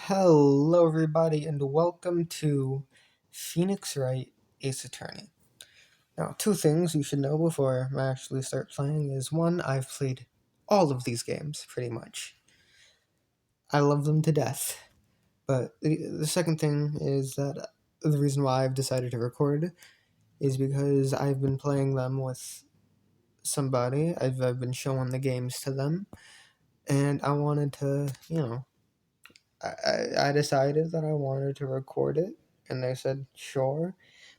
Hello, everybody, and welcome to Phoenix Wright Ace Attorney. Now, two things you should know before I actually start playing is one, I've played all of these games pretty much. I love them to death. But the second thing is that the reason why I've decided to record is because I've been playing them with somebody. I've been showing the games to them, and I wanted to, I decided that I wanted to record it, and they said sure,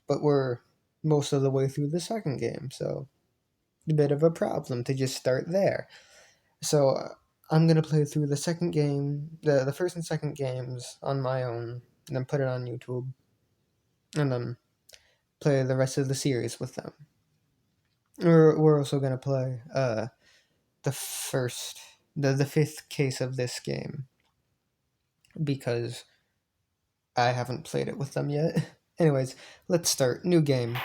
but we're most of the way through the second game, so a bit of a problem to just start there. So I'm gonna play through the second game, the first and second games on my own, and then put it on YouTube, and then play the rest of the series with them. We're also gonna play the first, the fifth case of this game because I haven't played it with them yet. Anyways, let's start. New game.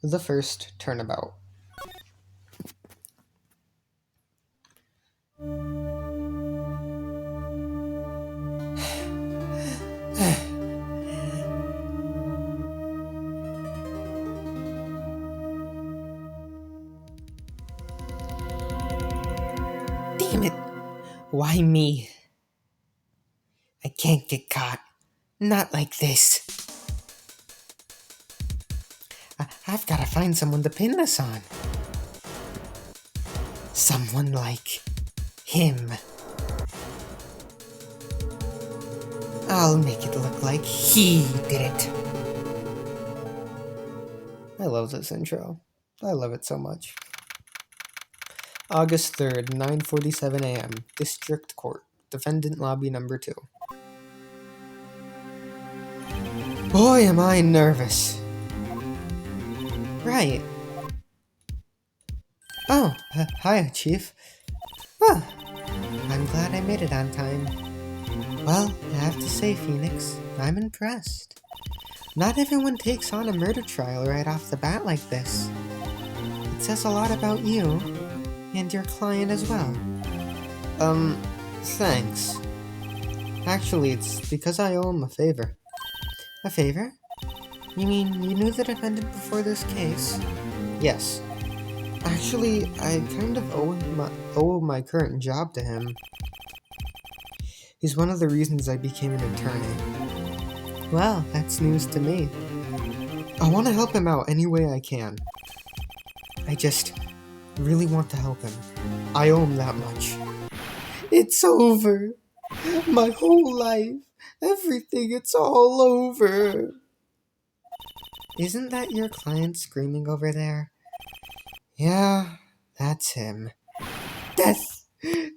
The first Turnabout. Damn it. Why me? I can't get caught. Not like this. I've gotta find someone to pin this on. Someone like him. I'll make it look like he did it. I love this intro. I love it so much. August 3rd, 9:47 a.m. District Court. Defendant Lobby number 2. Boy, am I nervous. Right. Oh, hi, Chief. Oh, I'm glad I made it on time. Well, I have to say, Phoenix, I'm impressed. Not everyone takes on a murder trial right off the bat like this. It says a lot about you, and your client as well. Thanks. Actually, it's because I owe him a favor. A favor? You mean you knew the defendant before this case? Yes. Actually, I kind of owe my current job to him. He's one of the reasons I became an attorney. Well, that's news to me. I want to help him out any way I can. I just really want to help him. I owe him that much. It's over. My whole life. Everything, it's all over. Isn't that your client screaming over there? Yeah, that's him. Death!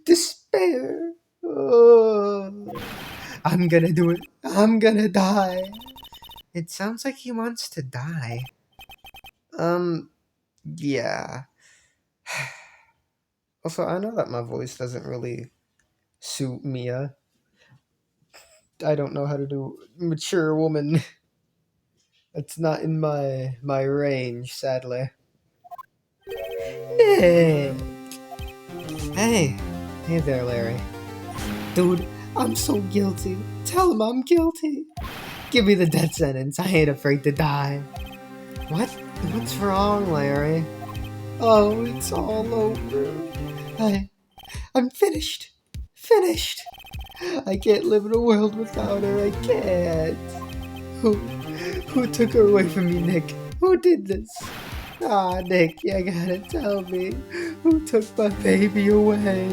Despair! Oh, I'm gonna do it. I'm gonna die. It sounds like he wants to die. Yeah. Also, I know that my voice doesn't really suit Mia. I don't know how to do mature woman. It's not in my range, sadly. Hey. Hey there, Larry. Dude, I'm so guilty. Tell him I'm guilty. Give me the death sentence. I ain't afraid to die. What? What's wrong, Larry? Oh, it's all over. I'm finished. Finished. I can't live in a world without her. I can't. Who took her away from me, Nick? Who did this? Ah, Nick, you gotta tell me. Who took my baby away?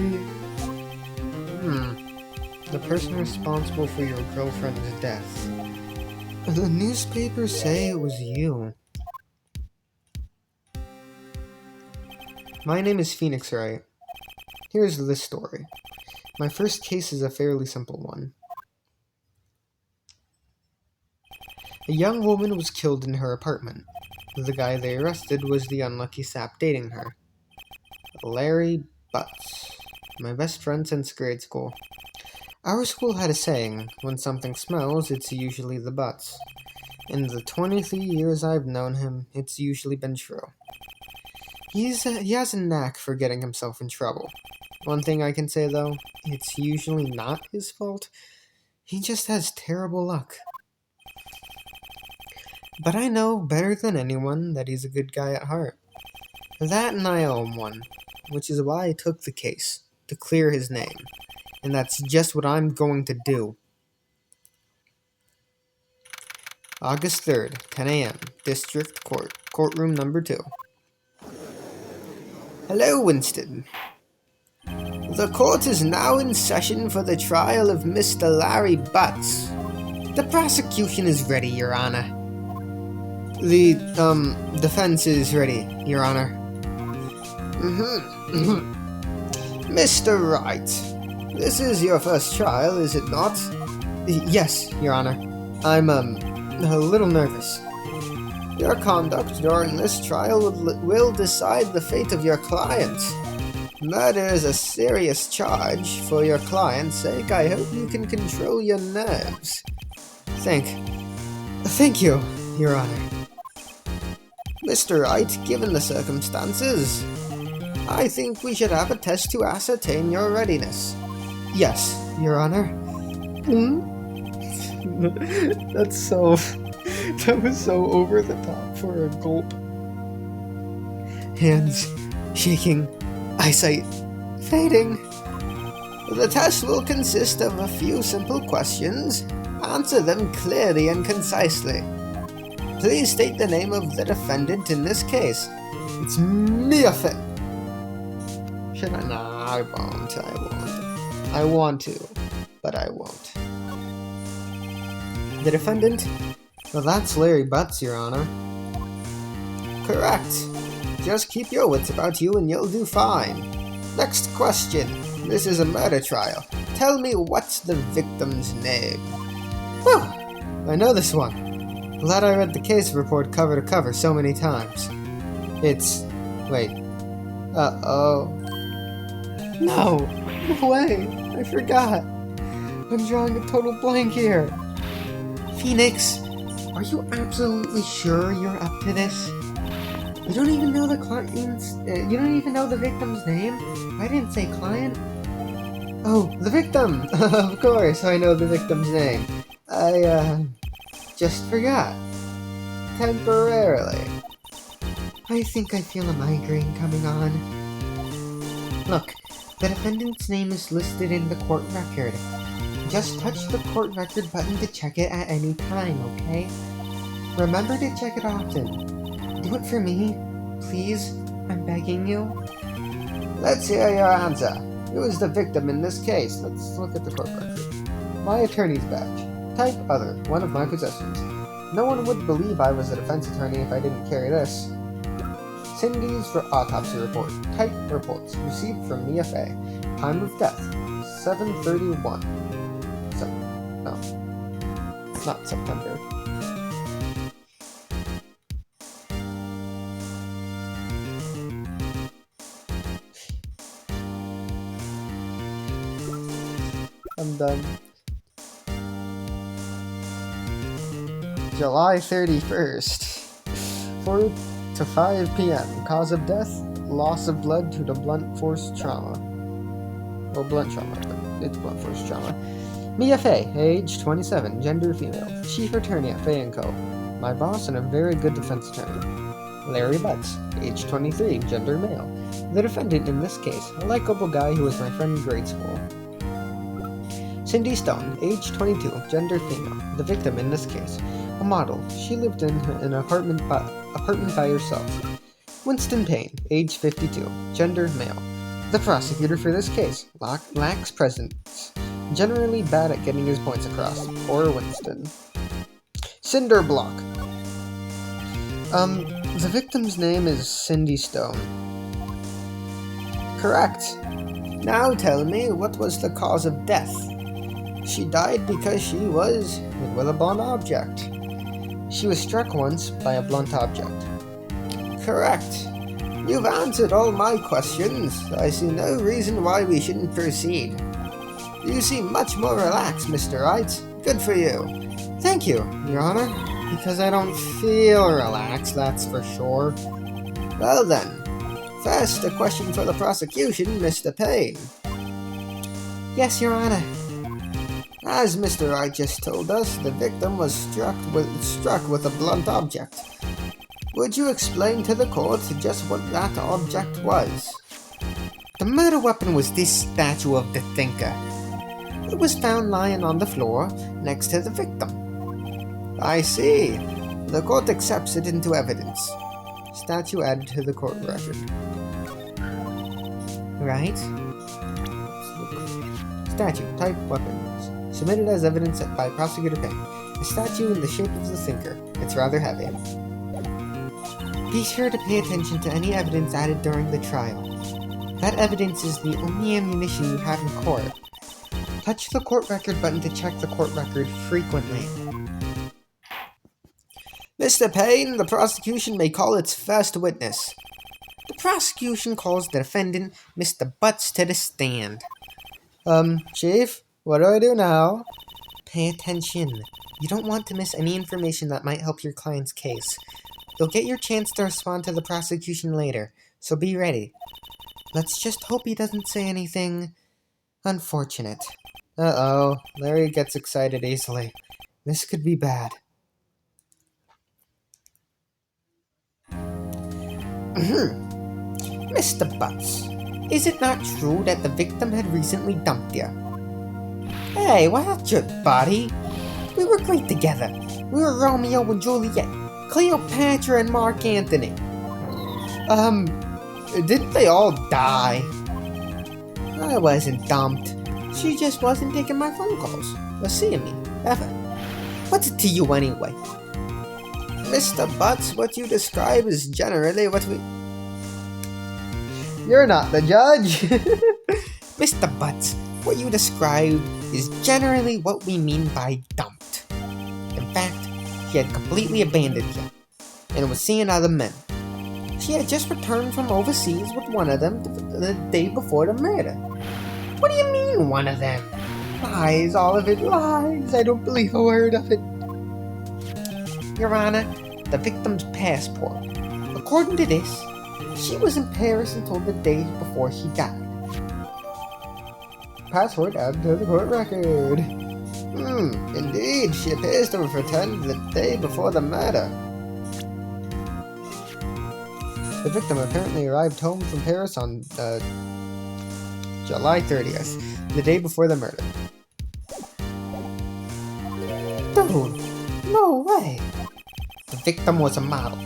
The person responsible for your girlfriend's death. The newspapers say it was you. My name is Phoenix Wright. Here's the story. My first case is a fairly simple one. A young woman was killed in her apartment. The guy they arrested was the unlucky sap dating her. Larry Butts. My best friend since grade school. Our school had a saying, when something smells, it's usually the butts. In the 23 years I've known him, it's usually been true. He has a knack for getting himself in trouble. One thing I can say, though, it's usually not his fault. He just has terrible luck. But I know better than anyone that he's a good guy at heart. That and I owe him one, which is why I took the case, to clear his name. And that's just what I'm going to do. August 3rd, 10 a.m., District Court, Courtroom Number 2. Hello, Winston. The court is now in session for the trial of Mr. Larry Butts. The prosecution is ready, Your Honor. The, defense is ready, Your Honor. Mr. Wright, this is your first trial, is it not? Yes, Your Honor. I'm, a little nervous. Your conduct during this trial will decide the fate of your client. Murder is a serious charge. For your client's sake, I hope you can control your nerves. Thank you, Your Honor. Mr. Wright, given the circumstances, I think we should have a test to ascertain your readiness. Yes, Your Honor. That was so over the top for a gulp. Hands shaking, eyesight fading. The test will consist of a few simple questions. Answer them clearly and concisely. Please state the name of the defendant in this case. It's Mia Fey. Should I? Nah, I won't. I want to, but I won't. The defendant? Well, that's Larry Butts, Your Honor. Correct. Just keep your wits about you and you'll do fine. Next question. This is a murder trial. Tell me what's the victim's name? Whew, I know this one. Glad I read the case report cover to cover so many times. Wait. Uh-oh. No way. I forgot. I'm drawing a total blank here. Phoenix, are you absolutely sure you're up to this? You don't even know the client's... you don't even know the victim's name? I didn't say client. Oh, the victim! Of course, I know the victim's name. I, just forgot. Temporarily. I think I feel a migraine coming on. Look, the defendant's name is listed in the court record. Just touch the court record button to check it at any time, okay? Remember to check it often. Do it for me, please. I'm begging you. Let's hear your answer. Who is the victim in this case? Let's look at the court record. My attorney's badge. Type other, one of my possessions. No one would believe I was a defense attorney if I didn't carry this. Cindy's for autopsy report. Type reports. Received from Mia Fey. Time of death. 7:31. No. It's not September. I'm done. July 31st. 4 to 5 p.m. Cause of death, loss of blood due to blunt force trauma. Well, blunt trauma, but it's blunt force trauma. Mia Fey, age 27, gender female. Chief attorney at Fey & Co. My boss and a very good defense attorney. Larry Butts, age 23, gender male. The defendant in this case, a likable guy who was my friend in grade school. Cindy Stone, age 22, gender female. The victim in this case, a model. She lived in an apartment by herself. Winston Payne, age 52, gender male. The prosecutor for this case, lacks presence. Generally bad at getting his points across. Poor Winston. Cinder Block. The victim's name is Cindy Stone. Correct. Now tell me, what was the cause of death? She died because she was hit with a blunt object. She was struck once by a blunt object. Correct. You've answered all my questions. I see no reason why we shouldn't proceed. You seem much more relaxed, Mr. Wright. Good for you. Thank you, Your Honor. Because I don't feel relaxed, that's for sure. Well then, first a question for the prosecution, Mr. Payne. Yes, Your Honor. As Mr. Wright just told us, the victim was struck with a blunt object. Would you explain to the court just what that object was? The murder weapon was this statue of the Thinker. It was found lying on the floor next to the victim. I see. The court accepts it into evidence. Statue added to the court record. Right? Statue, type weapons. Submitted as evidence by Prosecutor Payne. A statue in the shape of the Thinker. It's rather heavy. Be sure to pay attention to any evidence added during the trial. That evidence is the only ammunition you have in court. Touch the court record button to check the court record frequently. Mr. Payne, the prosecution may call its first witness. The prosecution calls the defendant, Mr. Butts, to the stand. Chief, what do I do now? Pay attention. You don't want to miss any information that might help your client's case. You'll get your chance to respond to the prosecution later, so be ready. Let's just hope he doesn't say anything unfortunate. Uh-oh, Larry gets excited easily. This could be bad. Mr. Butts, is it not true that the victim had recently dumped you? Hey, watch it, buddy. We were great together. We were Romeo and Juliet, Cleopatra and Mark Antony. Didn't they all die? I wasn't dumped. She just wasn't taking my phone calls or seeing me, ever. What's it to you anyway? Mr. Butts, what you describe is generally what we... You're not the judge. Mr. Butts, what you describe is generally what we mean by dumped. In fact, she had completely abandoned you, and was seeing other men. She had just returned from overseas with one of them the day before the murder. What do you mean, one of them? Lies, all of it, lies. I don't believe a word of it. Your Honor, the victim's passport. According to this, she was in Paris until the day before she died. Passport added to the court record. Indeed, she appears to have returned the day before the murder. The victim apparently arrived home from Paris on July 30th, the day before the murder. Dude, no way! The victim was a model,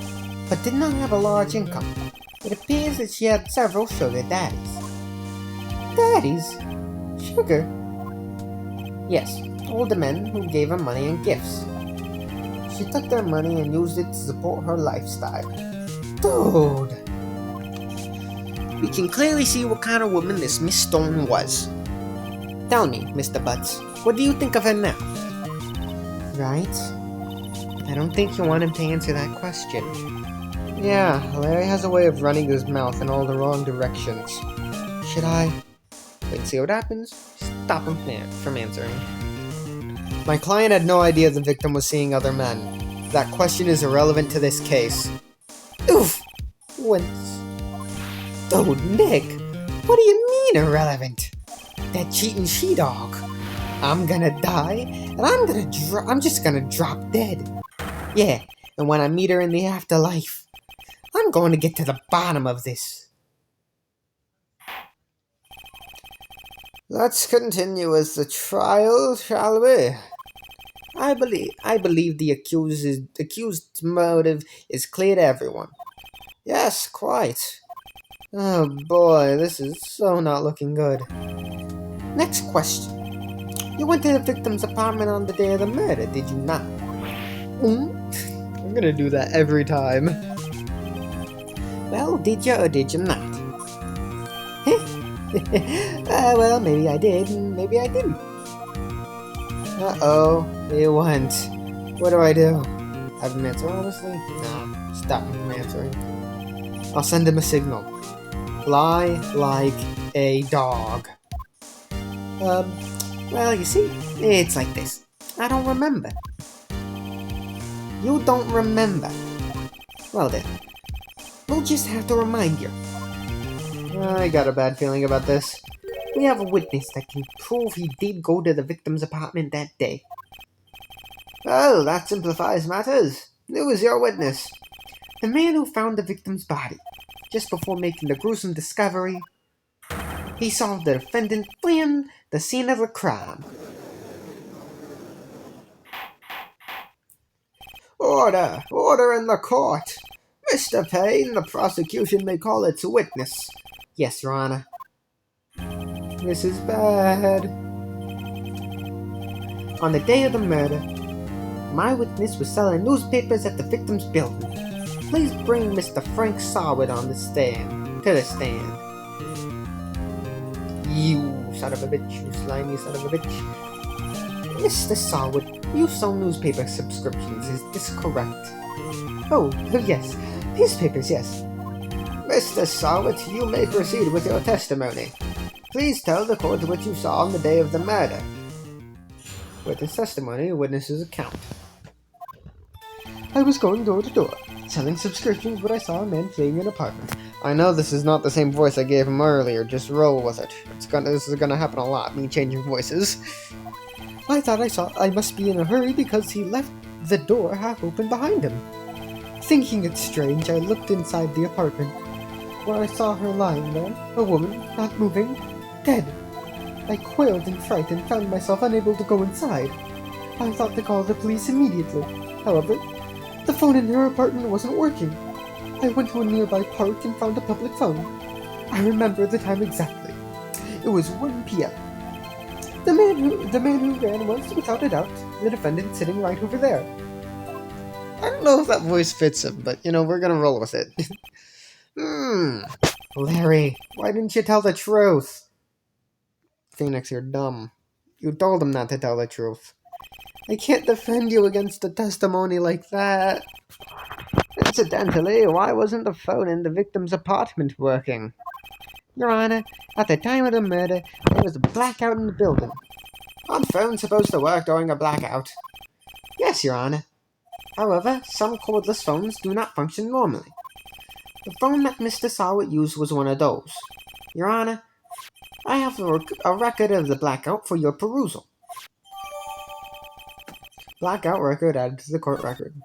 but did not have a large income. It appears that she had several sugar daddies. Daddies? Sugar? Yes, older men who gave her money and gifts. She took their money and used it to support her lifestyle. Dude! We can clearly see what kind of woman this Miss Stone was. Tell me, Mr. Butts, what do you think of her now? Right? I don't think you want him to answer that question. Yeah, Larry has a way of running his mouth in all the wrong directions. Should I wait and see what happens? Stop him from answering. My client had no idea the victim was seeing other men. That question is irrelevant to this case. Oof! Wince. Dude, Nick, what do you mean irrelevant? That cheating she-dog. I'm gonna die, and I'm just gonna drop dead. Yeah, and when I meet her in the afterlife, I'm going to get to the bottom of this. Let's continue with the trial, shall we? I believe the accused's motive is clear to everyone. Yes, quite. Oh boy, this is so not looking good. Next question. You went to the victim's apartment on the day of the murder, did you not? I'm gonna do that every time. Well, did you or did you not? Well, maybe I did, and maybe I didn't. Uh-oh, he went. What do I do? Have him answer honestly? Nah, stop him from answering. I'll send him a signal. Lie like a dog. Well, you see, it's like this. I don't remember. You don't remember. Well then, we'll just have to remind you. I got a bad feeling about this. We have a witness that can prove he did go to the victim's apartment that day. Well, that simplifies matters. Who is your witness? The man who found the victim's body. Just before making the gruesome discovery, he saw the defendant fleeing the scene of the crime. Order! Order in the court! Mr. Payne, the prosecution may call its witness. Yes, Your Honor. This is bad. On the day of the murder, my witness was selling newspapers at the victim's building. Please bring Mr. Frank Saward on the stand. To the stand. You son of a bitch, you slimy son of a bitch. Mr. Saward, you sell newspaper subscriptions, is this correct? Oh, yes. Newspapers, yes. Mr. Saward, you may proceed with your testimony. Please tell the court what you saw on the day of the murder. Witness testimony, witness's account. I was going door to door, selling subscriptions when I saw a man fleeing an apartment. I know this is not the same voice I gave him earlier, just roll with it. This is gonna happen a lot, me changing voices. I thought I must be in a hurry because he left the door half open behind him. Thinking it strange, I looked inside the apartment, where I saw her lying there, a woman, not moving, dead. I quailed in fright and found myself unable to go inside. I thought to call the police immediately. However, the phone in her apartment wasn't working. I went to a nearby park and found a public phone. I remember the time exactly. It was 1 p.m. The man who ran was, without a doubt, the defendant sitting right over there. I don't know if that voice fits him, but, we're gonna roll with it. Larry, why didn't you tell the truth? Phoenix, you're dumb. You told him not to tell the truth. I can't defend you against a testimony like that. Incidentally, why wasn't the phone in the victim's apartment working? Your Honor, at the time of the murder, there was a blackout in the building. Aren't phones supposed to work during a blackout? Yes, Your Honor. However, some cordless phones do not function normally. The phone that Mr. Saward used was one of those. Your Honor, I have a record of the blackout for your perusal. Blackout record added to the court record.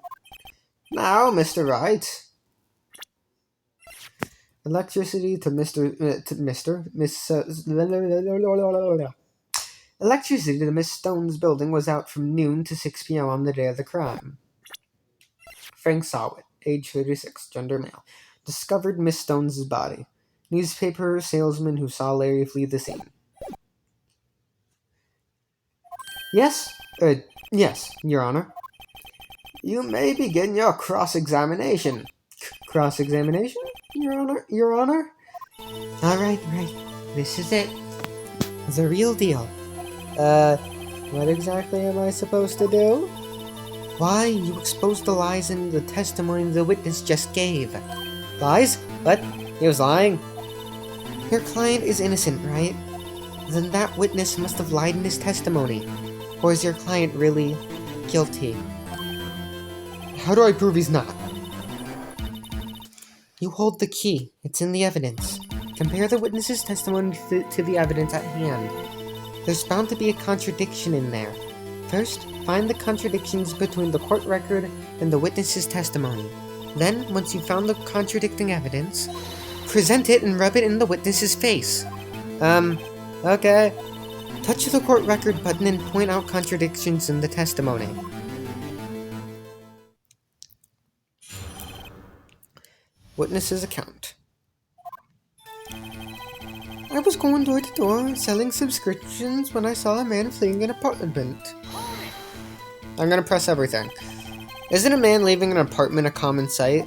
Now, Mr. Wright. Electricity to Electricity to Miss Stone's building was out from noon to 6 p.m. on the day of the crime. Frank Saward, age 36, gender male, discovered Miss Stone's body. Newspaper salesman who saw Larry flee the scene. Yes, Your Honor. You may begin your cross-examination. Cross-examination? Your Honor? Alright, this is it. The real deal. What exactly am I supposed to do? Why, you exposed the lies in the testimony the witness just gave. Lies? What? He was lying? Your client is innocent, right? Then that witness must have lied in his testimony. Or is your client really guilty? How do I prove he's not? You hold the key. It's in the evidence. Compare the witness's testimony to the evidence at hand. There's bound to be a contradiction in there. First, find the contradictions between the court record and the witness's testimony. Then, once you've found the contradicting evidence, present it and rub it in the witness's face. Okay. Touch the court record button and point out contradictions in the testimony. Witness's account. I was going door to door selling subscriptions when I saw a man fleeing an apartment. I'm gonna press everything. Isn't a man leaving an apartment a common sight?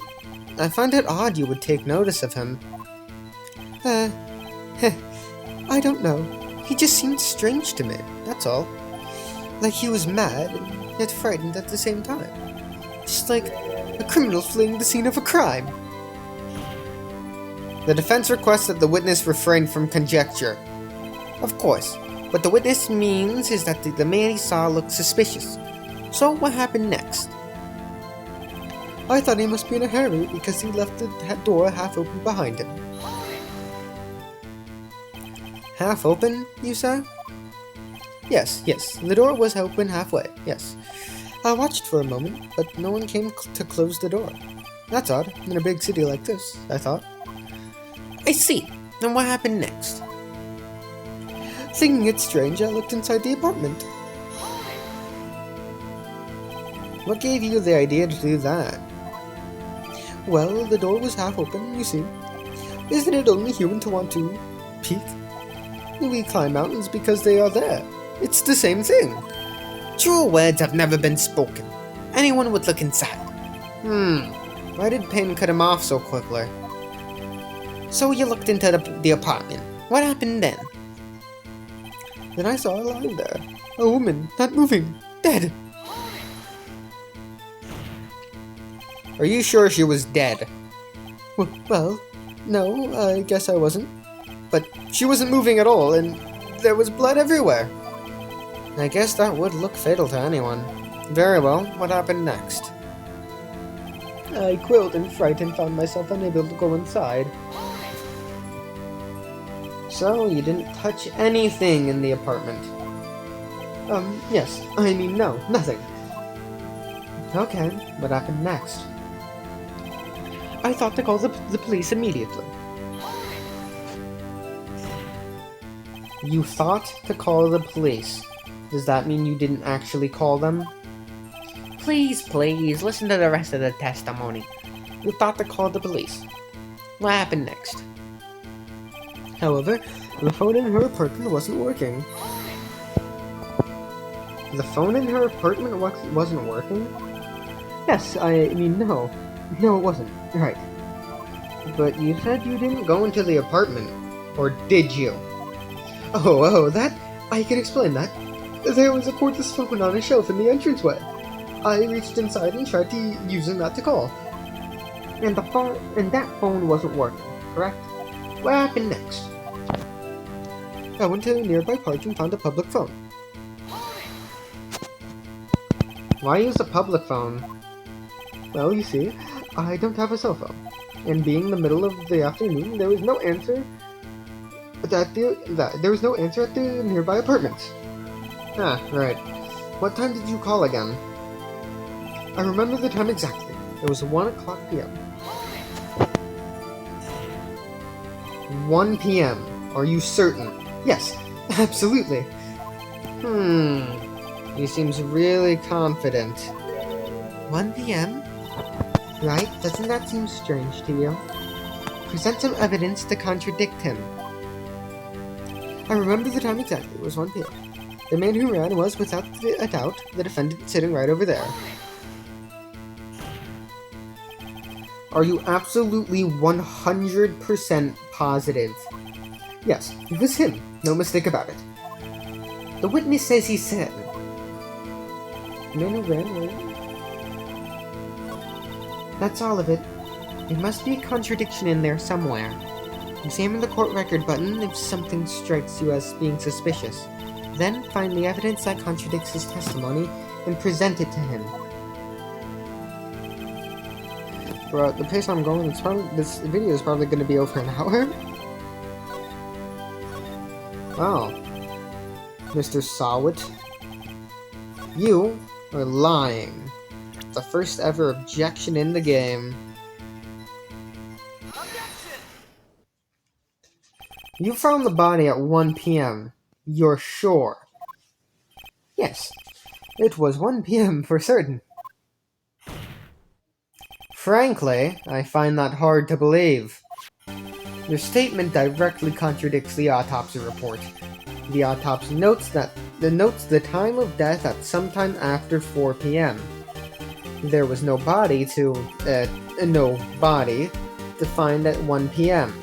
I find it odd you would take notice of him. I don't know. He just seemed strange to me, that's all. Like he was mad, and yet frightened at the same time. Just like a criminal fleeing the scene of a crime. The defense requests that the witness refrain from conjecture. Of course, what the witness means is that the man he saw looked suspicious. So what happened next? I thought he must be in a hurry because he left the door half open behind him. half open, you say? Yes, the door was open halfway, yes. I watched for a moment, but no one came to close the door. That's odd, in a big city like this, I thought. I see. And what happened next? Thinking it strange, I looked inside the apartment. What gave you the idea to do that? Well, the door was half open, you see. Isn't it only human to want to peek? We climb mountains because they are there. It's the same thing. True words have never been spoken. Anyone would look inside. Why did Payne cut him off so quickly? So you looked into the apartment. What happened then? Then I saw a line there. A woman, not moving, dead. Are you sure she was dead? Well, no, I guess I wasn't. But she wasn't moving at all, and there was blood everywhere. I guess that would look fatal to anyone. Very well, what happened next? I quilled in fright and found myself unable to go inside. So, you didn't touch anything in the apartment? Yes. I mean, no, nothing. Okay, what happened next? I thought to call the police immediately. You thought to call the police. Does that mean you didn't actually call them? Please, listen to the rest of the testimony. You thought to call the police. What happened next? However, the phone in her apartment wasn't working. The phone in her apartment wasn't working? Yes, I mean, no. No, it wasn't. Right. But you said you didn't go into the apartment. Or did you? Oh, that? I can explain that. There was a cordless phone on a shelf in the entranceway. I reached inside and tried to using that to call. And that phone wasn't working, correct? What happened next? I went to a nearby park and found a public phone. Why use a public phone? Well, you see, I don't have a cell phone. And being the middle of the afternoon, there was no answer at the nearby apartments. Ah, right. What time did you call again? I remember the time exactly. It was 1 o'clock p.m. 1 p.m. Are you certain? Yes, absolutely. He seems really confident. 1 p.m.? Right? Doesn't that seem strange to you? Present some evidence to contradict him. I remember the time exactly. It was 1 p.m. The man who ran was, without a doubt, the defendant sitting right over there. Are you absolutely 100% positive? Yes, it was him. No mistake about it. The witness says he's certain. The man who ran away? That's all of it. There must be a contradiction in there somewhere. Examine the court record button if something strikes you as being suspicious. Then find the evidence that contradicts his testimony and present it to him. Bro, the pace I'm going, this video is probably going to be over an hour. Wow. Mr. Sawit, you are lying. The first ever objection in the game. You found the body at 1 p.m. You're sure? Yes, it was 1 p.m. for certain. Frankly, I find that hard to believe. Your statement directly contradicts the autopsy report. The autopsy notes the time of death at sometime after 4 p.m. There was no body to find at 1 p.m.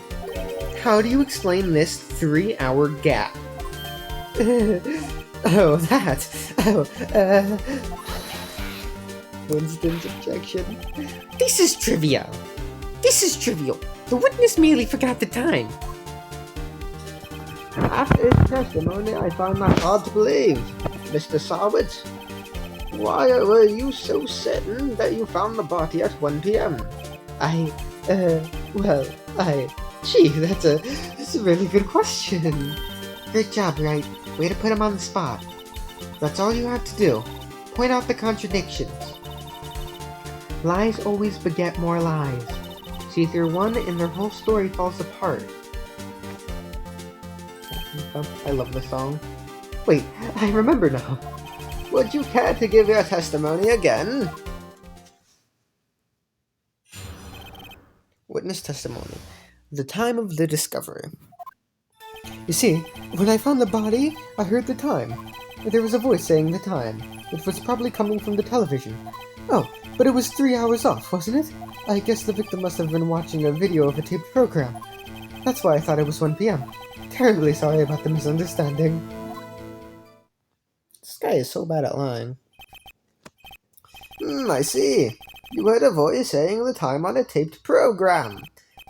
How do you explain this 3-hour gap? Winston's objection. This is trivial. The witness merely forgot the time. After his testimony, I found that hard to believe. Mr. Sawit, why were you so certain that you found the body at 1 p.m.? Gee, that's a really good question. Great job, Wright. Way to put him on the spot. That's all you have to do. Point out the contradictions. Lies always beget more lies. See through one and their whole story falls apart. I love the song. Wait, I remember now. Would you care to give your testimony again? Witness testimony. The time of the discovery. You see, when I found the body, I heard the time. There was a voice saying the time. It was probably coming from the television. Oh, but it was 3 hours off, wasn't it? I guess the victim must have been watching a video of a taped program. That's why I thought it was 1 p.m. Terribly sorry about the misunderstanding. This guy is so bad at lying. I see. You heard a voice saying the time on a taped program.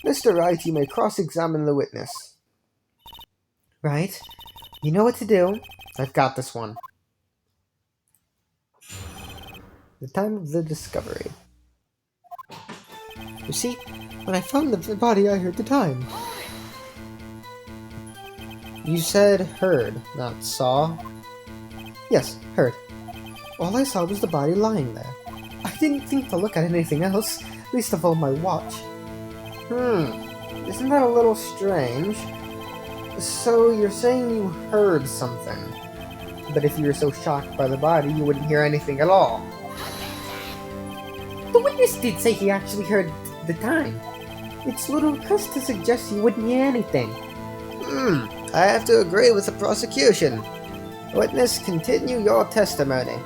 Mr. Wright, you may cross-examine the witness. Right? You know what to do. I've got this one. The time of the discovery. You see, when I found the body, I heard the time. You said heard, not saw? Yes, heard. All I saw was the body lying there. I didn't think to look at anything else, least of all my watch. Isn't that a little strange? So you're saying you heard something, but if you were so shocked by the body, you wouldn't hear anything at all. The witness did say he actually heard the time. It's ludicrous to suggest you wouldn't hear anything. I have to agree with the prosecution. Witness, continue your testimony.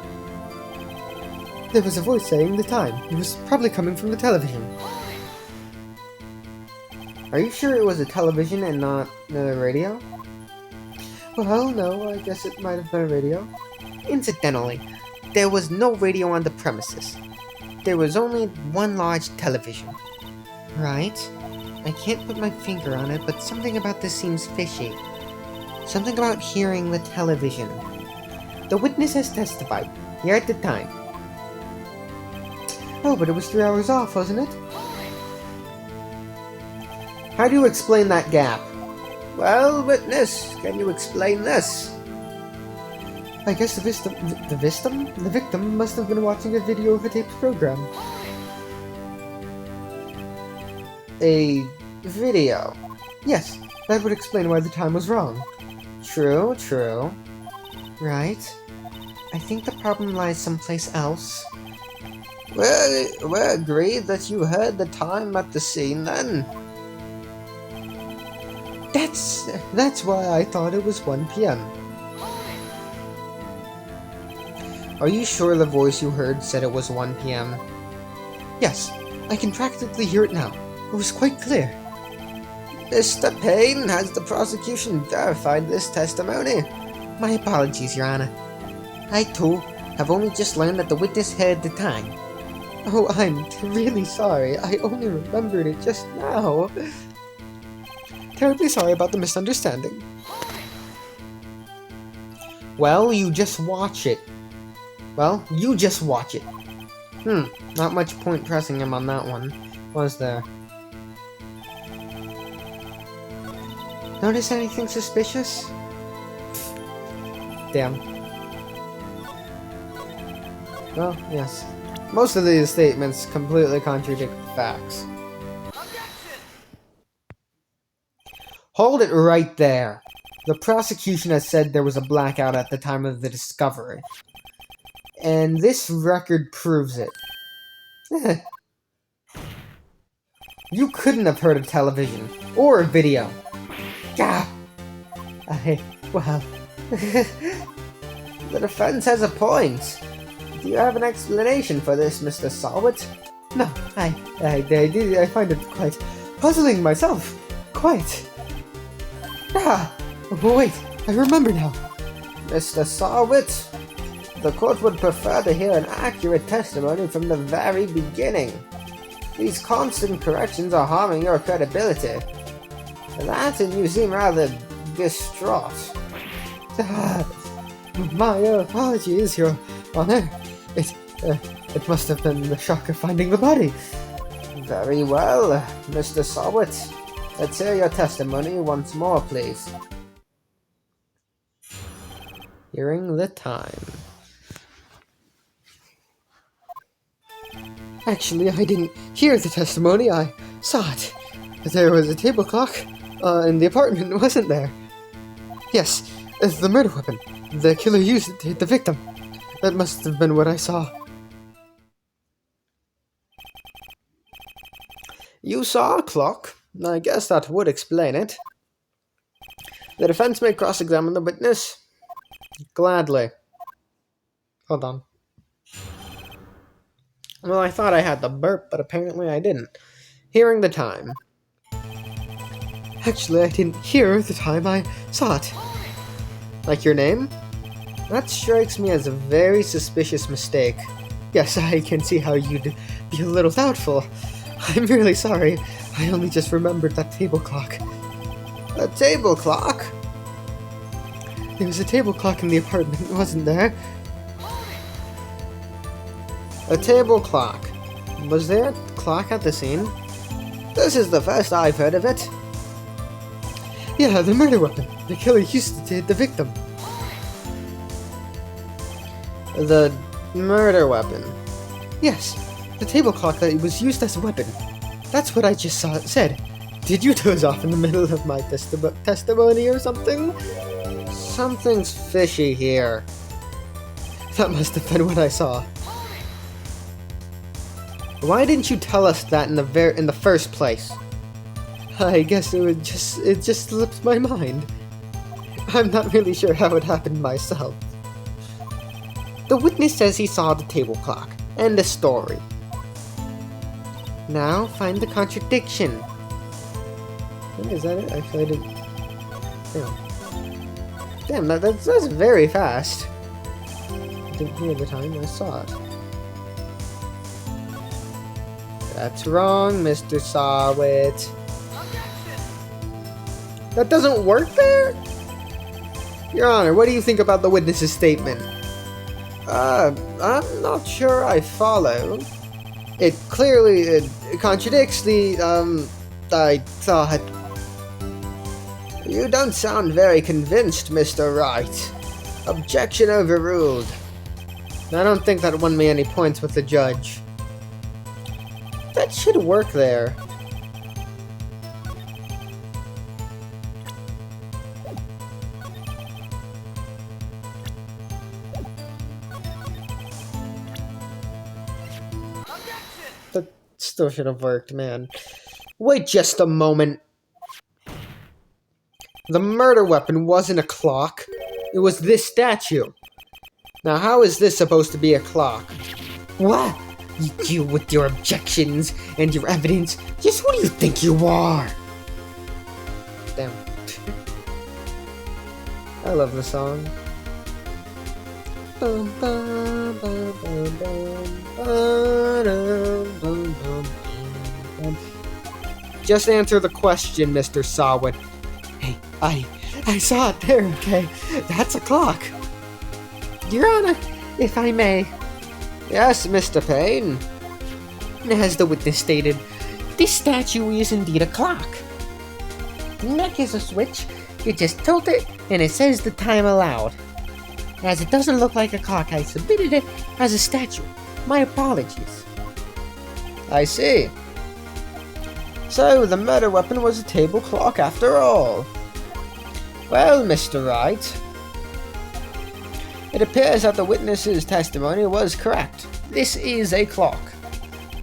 There was a voice saying the time. It was probably coming from the television. Are you sure it was a television and not a radio? Well, no, I guess it might have been a radio. Incidentally, there was no radio on the premises. There was only one large television. Right? I can't put my finger on it, but something about this seems fishy. Something about hearing the television. The witness has testified. Here at the time. Oh, but it was 3 hours off, wasn't it? How do you explain that gap? Well, witness, can you explain this? I guess the victim must have been watching a video of a taped program. A video? Yes, that would explain why the time was wrong. True. Right. I think the problem lies someplace else. We agreed that you heard the time at the scene then. That's why I thought it was 1 p.m. Are you sure the voice you heard said it was 1 p.m.? Yes, I can practically hear it now. It was quite clear. Mr. Payne, has the prosecution verified this testimony? My apologies, Your Honor. I, too, have only just learned that the witness heard the time. Oh, I'm really sorry. I only remembered it just now. Terribly sorry about the misunderstanding. Well, you just watch it. Not much point pressing him on that one, was there? Notice anything suspicious? Damn. Well, yes. Most of these statements completely contradict facts. Hold it right there. The prosecution has said there was a blackout at the time of the discovery. And this record proves it. You couldn't have heard a television or a video. Gah! Well... The defense has a point. Do you have an explanation for this, Mr. Sawit? No, I find it quite puzzling myself. Quite. Wait, I remember now. Mr. Sawit, the court would prefer to hear an accurate testimony from the very beginning. These constant corrections are harming your credibility. That and you seem rather distraught. My apologies, Your Honor. It must have been the shock of finding the body. Very well, Mr. Sawit. Let's hear your testimony once more, please. Hearing the time. Actually, I didn't hear the testimony, I saw it. There was a table clock in the apartment, wasn't there? Yes, it's the murder weapon. The killer used it to hit the victim. That must have been what I saw. You saw a clock? I guess that would explain it. The defense may cross-examine the witness. Gladly. Hold on. Well, I thought I had the burp, but apparently I didn't. Hearing the time. Actually, I didn't hear the time, I saw it. Like your name? That strikes me as a very suspicious mistake. Yes, I can see how you'd be a little doubtful. I'm really sorry. I only just remembered that table clock. A table clock? There was a table clock in the apartment, wasn't there? A table clock. Was there a clock at the scene? This is the first I've heard of it. Yeah, the murder weapon. The killer used it to hit the victim. The murder weapon? Yes, the table clock that was used as a weapon. That's what I just said. Did you doze off in the middle of my testimony or something? Something's fishy here. That must have been what I saw. Why didn't you tell us that in the first place? I guess it just slipped my mind. I'm not really sure how it happened myself. The witness says he saw the table clock. End of story. Now find the contradiction. Is that it? Actually, I didn't. Damn, that's very fast. I didn't hear the time, I saw it. That's wrong, Mr. Sawit. That doesn't work there? Your Honor, what do you think about the witness's statement? I'm not sure I follow. It clearly contradicts the, I thought. You don't sound very convinced, Mr. Wright. Objection overruled. I don't think that won me any points with the judge. That should work there. That still should have worked, man. Wait just a moment. The murder weapon wasn't a clock. It was this statue. Now, how is this supposed to be a clock? What? You with your objections and your evidence. Just who do you think you are? Damn. I love the song. Just answer the question, Mr. Sawit. Hey, I saw it there, okay? That's a clock. Your Honor, if I may. Yes, Mr. Payne. As the witness stated, this statue is indeed a clock. The neck is a switch. You just tilt it, and it says the time allowed. As it doesn't look like a clock, I submitted it as a statue. My apologies. I see. So, the murder weapon was a table clock after all. Well, Mr. Wright, it appears that the witness's testimony was correct. This is a clock.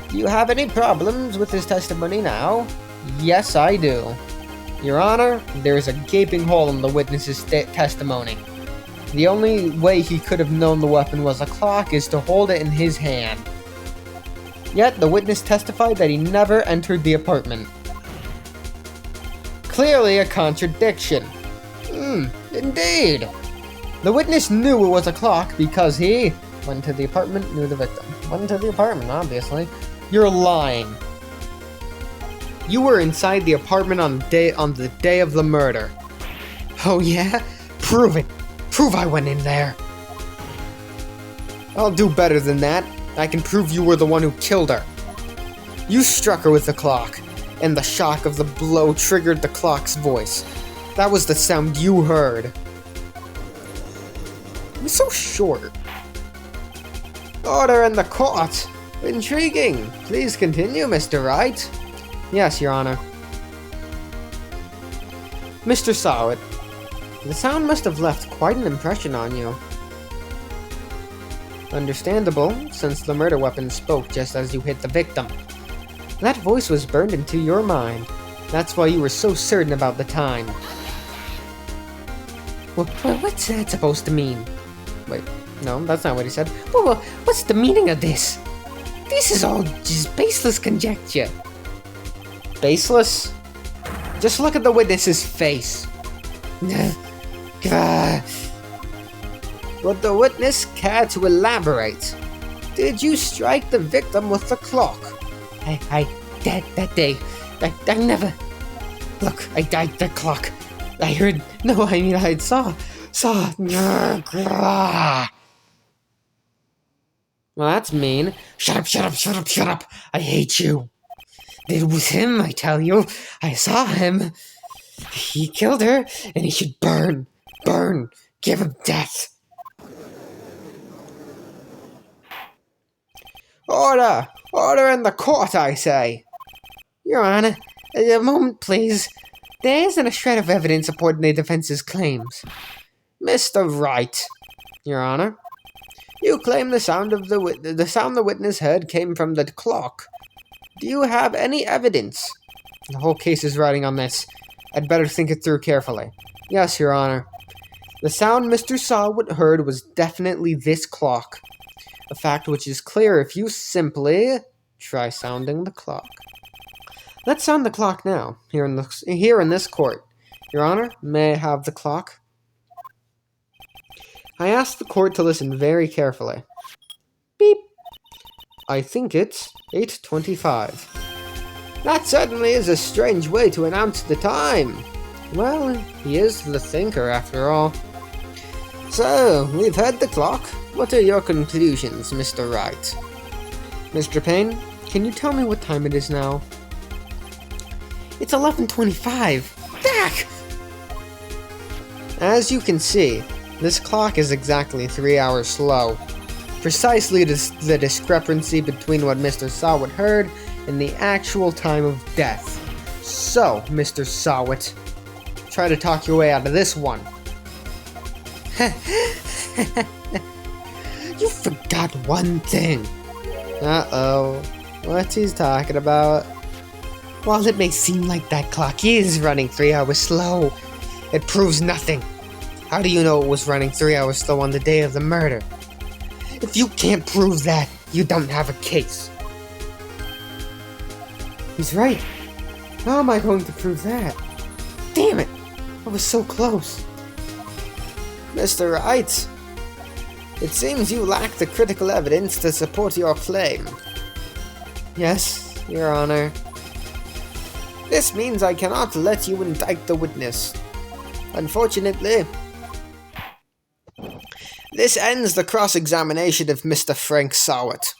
Do you have any problems with his testimony now? Yes, I do. Your Honor, there is a gaping hole in the witness's testimony. The only way he could have known the weapon was a clock is to hold it in his hand. Yet, the witness testified that he never entered the apartment. Clearly a contradiction. Indeed. The witness knew it was a clock because he went to the apartment, knew the victim. Went to the apartment, obviously. You're lying. You were inside the apartment on the day of the murder. Oh yeah? Prove it. Prove I went in there. I'll do better than that. I can prove you were the one who killed her. You struck her with the clock, and the shock of the blow triggered the clock's voice. That was the sound you heard. It was so short. Order in the court! Intriguing! Please continue, Mr. Wright. Yes, Your Honor. Mr. Sawit, the sound must have left quite an impression on you. Understandable, since the murder weapon spoke just as you hit the victim. That voice was burned into your mind. That's why you were so certain about the time. What's that supposed to mean? Wait, no, that's not what he said. What's the meaning of this? This is all just baseless conjecture. Baseless? Just look at the witness's face. Would the witness care to elaborate? Did you strike the victim with the clock? That day, I never... Look, I died the clock. I heard... No, I mean, I saw... Well, that's mean. Shut up. I hate you. It was him, I tell you. I saw him. He killed her, and he should burn. Give him death. Order in the court, I say. Your Honor, a moment, please. There isn't a shred of evidence supporting the defense's claims. Mr. Wright, Your Honor, you claim the sound the witness heard came from the clock. Do you have any evidence? The whole case is riding on this. I'd better think it through carefully. Yes, Your Honor. The sound Mr. Sawit heard was definitely this clock. A fact which is clear if you simply try sounding the clock. Let's sound the clock now, here in this court. Your Honor, may I have the clock? I ask the court to listen very carefully. Beep. I think it's 8:25. That certainly is a strange way to announce the time. Well, he is the thinker after all. So, we've heard the clock. What are your conclusions, Mr. Wright? Mr. Payne, can you tell me what time it is now? It's 11:25. Back! As you can see, this clock is exactly 3 hours slow. Precisely the discrepancy between what Mr. Sawit heard and the actual time of death. So, Mr. Sawit, try to talk your way out of this one. You forgot one thing. Uh-oh. What's he talking about? While it may seem like that clock is running 3 hours slow, it proves nothing. How do you know it was running 3 hours slow on the day of the murder? If you can't prove that, you don't have a case. He's right. How am I going to prove that? Damn it! I was so close. Mr. Wright, it seems you lack the critical evidence to support your claim. Yes, Your Honor. This means I cannot let you indict the witness. Unfortunately, this ends the cross-examination of Mr. Frank Sawit.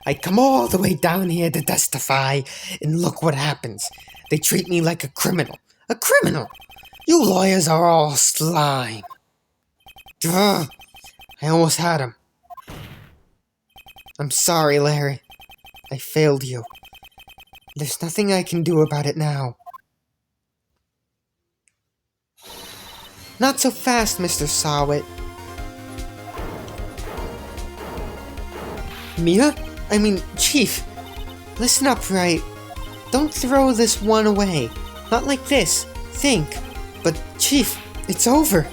I come all the way down here to testify, and look what happens. They treat me like a criminal. A criminal! You lawyers are all slime. Ugh, I almost had him. I'm sorry, Larry. I failed you. There's nothing I can do about it now. Not so fast, Mr. Sawit. Mia? I mean, Chief. Listen up, Wright. Don't throw this one away. Not like this. Think. But, Chief, it's over.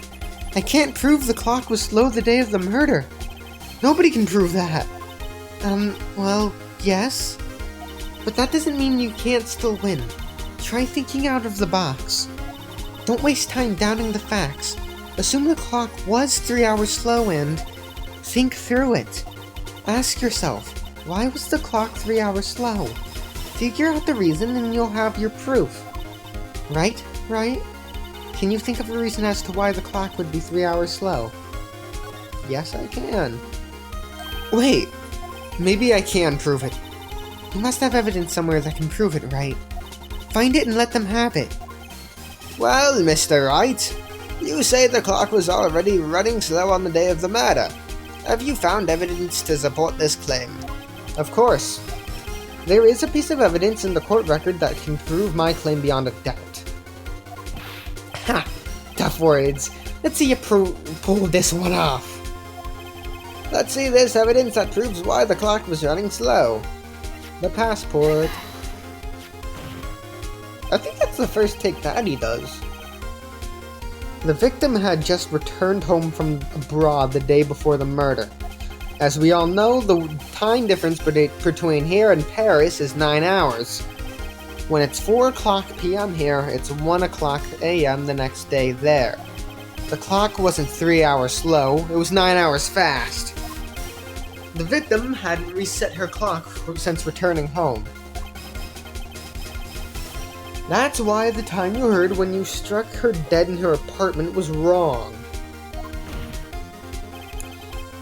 I can't prove the clock was slow the day of the murder. Nobody can prove that. Well, yes. But that doesn't mean you can't still win. Try thinking out of the box. Don't waste time doubting the facts. Assume the clock was 3 hours slow and think through it. Ask yourself, why was the clock 3 hours slow? Figure out the reason and you'll have your proof. Right? Can you think of a reason as to why the clock would be 3 hours slow? Yes, I can. Wait, maybe I can prove it. You must have evidence somewhere that can prove it, right? Find it and let them have it. Well, Mr. Wright, You say the clock was already running slow on the day of the murder. Have you found evidence to support this claim? Of course. There is a piece of evidence in the court record that can prove my claim beyond a doubt. Ha! Tough words. Let's see you pull this one off. Let's see this evidence that proves why the clock was running slow. The passport. I think that's the first take that he does. The victim had just returned home from abroad the day before the murder. As we all know, the time difference between here and Paris is 9 hours. When it's 4 o'clock p.m. here, it's 1 o'clock a.m. the next day there. The clock wasn't 3 hours slow, it was 9 hours fast. The victim hadn't reset her clock since returning home. That's why the time you heard when you struck her dead in her apartment was wrong.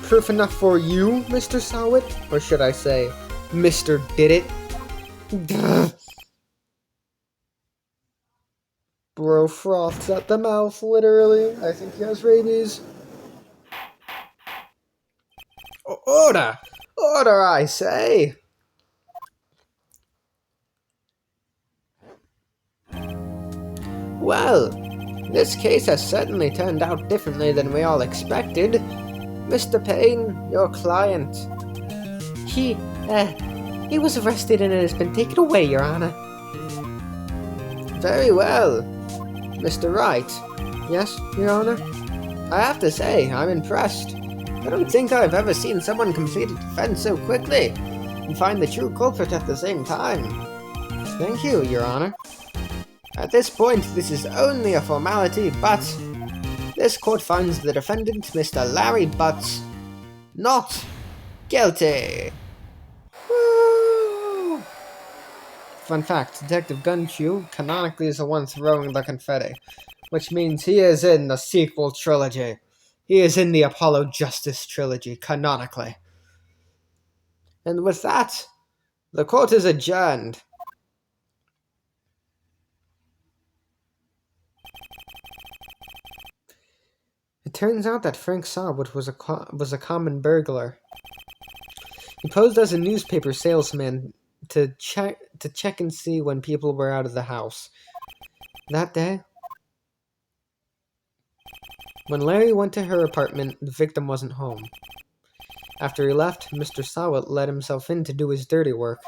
Proof enough for you, Mr. Sawit? Or should I say, Mr. Did It? Duh. Bro froths at the mouth, literally. I think he has rabies. Order! Order, I say! Well, this case has certainly turned out differently than we all expected. Mr. Payne, your client. He was arrested and has been taken away, Your Honor. Very well. Mr. Wright. Yes, Your Honor? I have to say, I'm impressed. I don't think I've ever seen someone complete a defense so quickly and find the true culprit at the same time. Thank you, Your Honor. At this point, this is only a formality, but this court finds the defendant, Mr. Larry Butts, not guilty. Woo! Fun fact, Detective Gunchu canonically is the one throwing the confetti, which means he is in the sequel trilogy. He is in the Apollo Justice trilogy, canonically. And with that, the court is adjourned. It turns out that Frank Sawit was a common burglar. He posed as a newspaper salesman to check and see when people were out of the house. That day, when Larry went to her apartment, the victim wasn't home. After he left, Mr. Sawit let himself in to do his dirty work.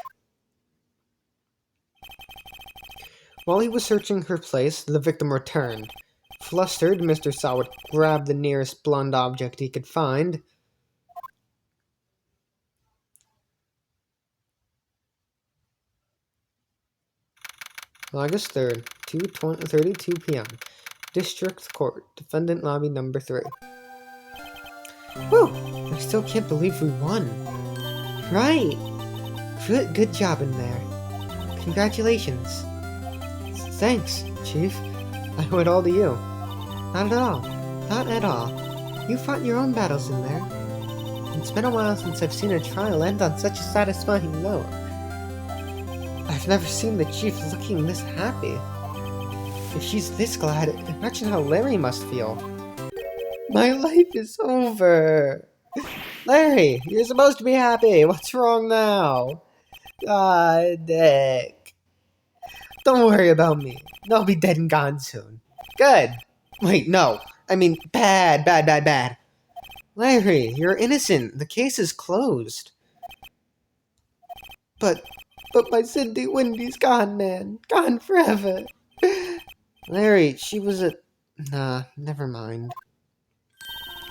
While he was searching her place, the victim returned. Flustered, Mr. Sawit grabbed the nearest blunt object he could find. August 3rd, 2:32 p.m. District Court, Defendant Lobby Number 3. Whew! I still can't believe we won. Right! Good job in there. Congratulations. Thanks, Chief. I owe it all to you. Not at all. Not at all. You fought your own battles in there. It's been a while since I've seen a trial end on such a satisfying note. I've never seen the Chief looking this happy. If she's this glad, imagine how Larry must feel. My life is over. Larry, you're supposed to be happy. What's wrong now? God, Dick. Don't worry about me. I'll be dead and gone soon. Good. Wait, no. I mean, bad. Larry, you're innocent. The case is closed. But my Cindy Wendy's gone, man. Gone forever. Larry, she was a... Nah, never mind.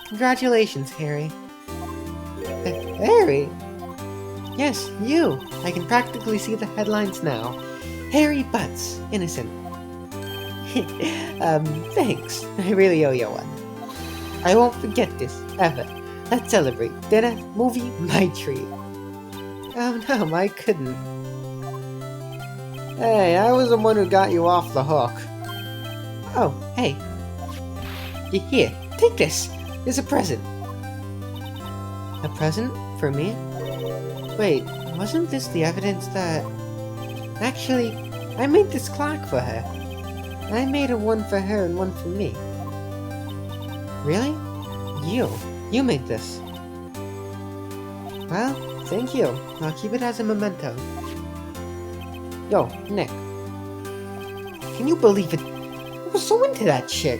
Congratulations, Harry. Harry? Yes, you. I can practically see the headlines now. Harry Butts, innocent. Thanks. I really owe you one. I won't forget this, ever. Let's celebrate. Dinner, movie, my treat. Oh no, I couldn't. Hey, I was the one who got you off the hook. Oh, hey. Here, take this. It's a present. A present? For me? Wait, wasn't this the evidence that... Actually, I made this clock for her. I made one for her and one for me. Really? You? You made this? Well, thank you. I'll keep it as a memento. Yo, Nick, can you believe it? I was so into that chick.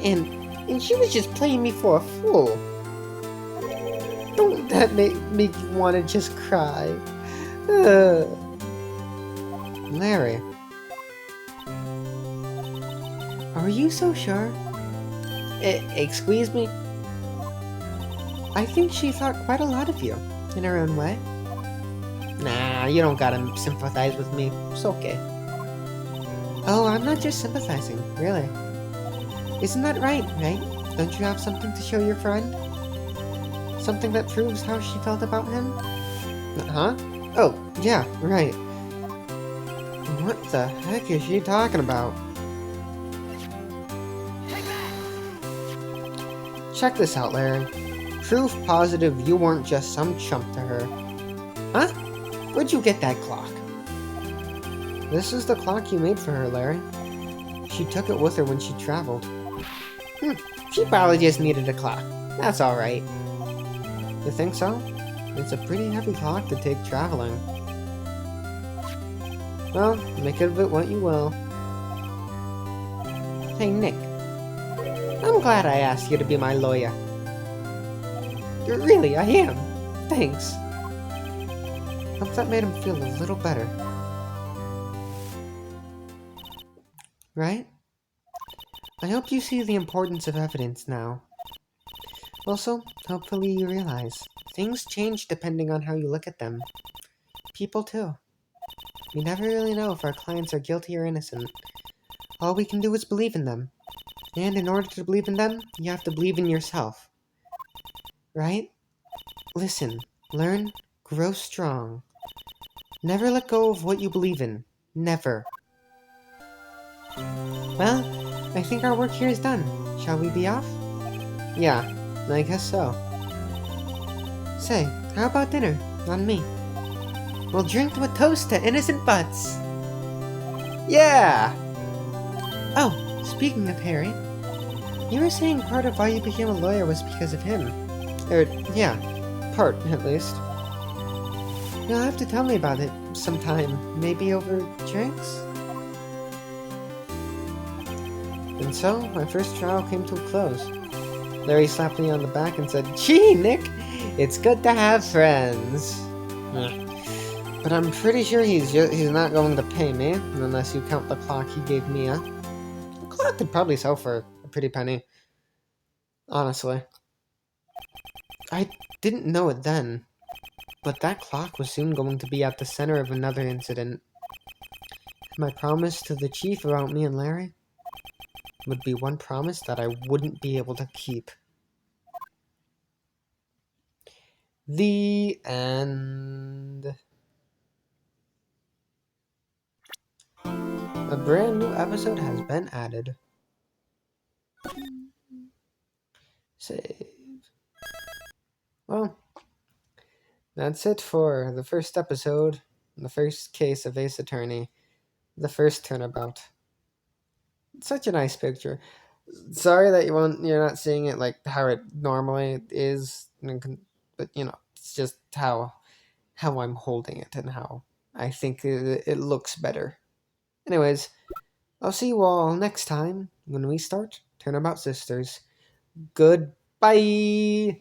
And she was just playing me for a fool. Don't that make you want to just cry? Uh. Larry, are you so sure? Excuse me? I think she thought quite a lot of you, in her own way. Nah, you don't gotta sympathize with me. It's okay. Oh, I'm not just sympathizing, really. Isn't that right? Don't you have something to show your friend? Something that proves how she felt about him? Huh? Oh, yeah, right. What the heck is she talking about? Check this out, Larry. Proof positive you weren't just some chump to her. Huh? Where'd you get that clock? This is the clock you made for her, Larry. She took it with her when she traveled. She probably just needed a clock. That's alright. You think so? It's a pretty heavy clock to take traveling. Well, make of it what you will. Hey, Nick. I'm glad I asked you to be my lawyer. Really, I am. Thanks. Hope that made him feel a little better. Right? I hope you see the importance of evidence now. Also, hopefully you realize, things change depending on how you look at them. People too. We never really know if our clients are guilty or innocent. All we can do is believe in them. And in order to believe in them, you have to believe in yourself. Right? Listen, learn, grow strong. Never let go of what you believe in. Never. Well, I think our work here is done. Shall we be off? Yeah, I guess so. Say, how about dinner? On me. We'll drink to a toast to innocent butts. Yeah! Oh, speaking of Harry, you were saying part of why you became a lawyer was because of him. Yeah, part, at least. You'll have to tell me about it sometime, maybe over drinks? And so, my first trial came to a close. Larry slapped me on the back and said, "Gee, Nick, it's good to have friends." But I'm pretty sure he's not going to pay me, unless you count the clock he gave me. The clock could probably sell for a pretty penny. Honestly. I didn't know it then, but that clock was soon going to be at the center of another incident. My promise to the chief about me and Larry would be one promise that I wouldn't be able to keep. The end. A brand new episode has been added. Save. Well, that's it for the first episode, the first case of Ace Attorney, the first Turnabout. Such a nice picture. Sorry that you're not seeing it like how it normally is, but it's just how I'm holding it and how I think it looks better. Anyways, I'll see you all next time when we start Turnabout Sisters. Goodbye!